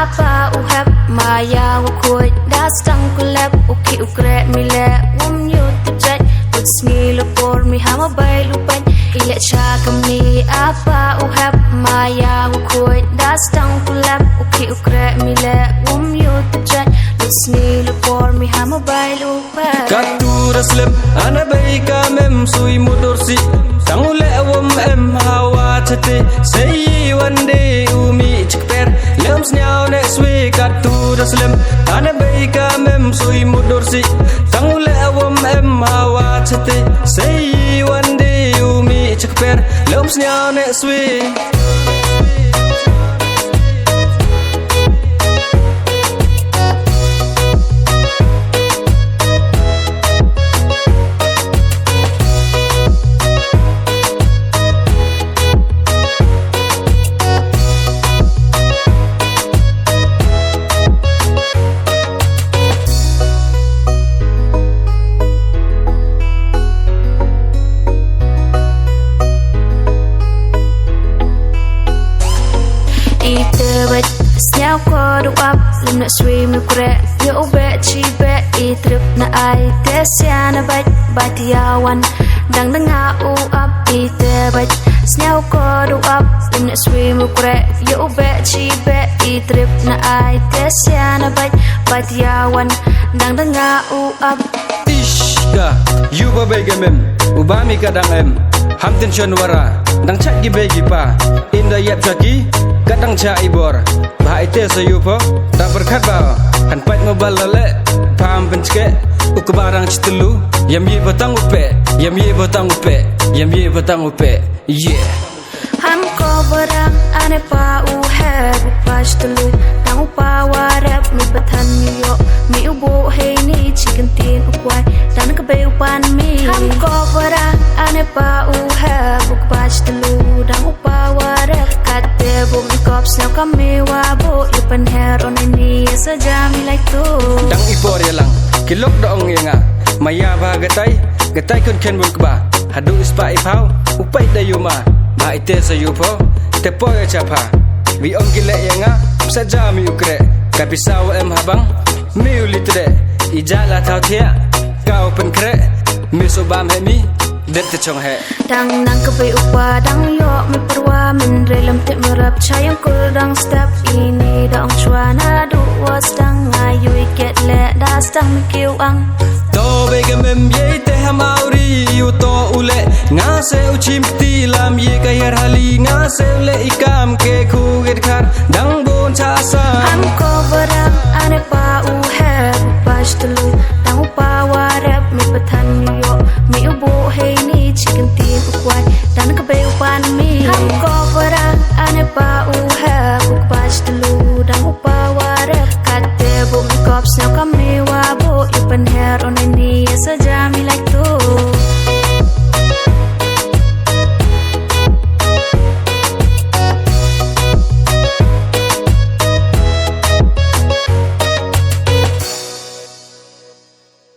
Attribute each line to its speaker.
Speaker 1: apa u hep maya u koi das tang kulep uki ukre mile you tujat put sngi por mi hama bai lupan ile cha kami apa u hep maya u koi das tang kulep uki ukre mile you tujat put sngi por mi hama bai lupan
Speaker 2: katu raslim ana bai kamem sui mudursi tangule awam em hawa chate say one day umi chikper lems nyao next week katu raslim ana bai kamem sui mudursi tangule awam em hawa chate say one day umi chikper lems nyao next week
Speaker 1: Sngewthuh ko do up lim na swim no kre yo be chi be I trip na ai te sia na bat yawan dang nga u up I te bat Sngewthuh ko do up lim na swim no kre yo be chi be I trip na ai te sia na bat yawan dang nga u up
Speaker 2: ishka you ba begamem ubami kadang em hamtin shonwara dang chat gi begi pa inda yap chaki kadang cha ibor bahai te sayupo tak berkat ba han pat mobile lale pam penske ukbarang chitulu yam ye batang upe yam ye batang upe yam ye batang upe yeah
Speaker 1: ham ko barang ane pa u hep pas telu tang pa warap mi patan yo mi ubo he ni chicken tin ukwai dan ka be upan mi ham ko barang ane pa u hep pas telu tang pa warap kate bum kop sna kami wa bo ipan hair on ni saja mi like to
Speaker 2: dang ipor yalang kilok dong yenga maya ba gatai kun ken bun ba hadu ispa ipau upai dayuma bahai te sayupo te poya chapa vi on gile yenga saja mi ukre kapisau em habang mi ulitre ijala thau thia kau pen kre mi sobam he mi det te chong he
Speaker 1: dang nang ka be upa dang yo mi perwa min relam te merap chayang kul dang step ini dang chwana du was dang ayu get le das dang kiu ang
Speaker 2: to begamem ye te hamauri yu to ule nga se uchim ti lam ye ka yer hali nga se le ikam ke khu get khar dang bon cha sa
Speaker 1: am ko barang ane pa u hep pas telu dang pa warap mi patan yo mi ubo he ni chicken tin ukwai dan ka be upan mi am ko barang ane pa u hep pas telu dang pa warap kate bum kop sna kami wa bo ipan hair on ni saja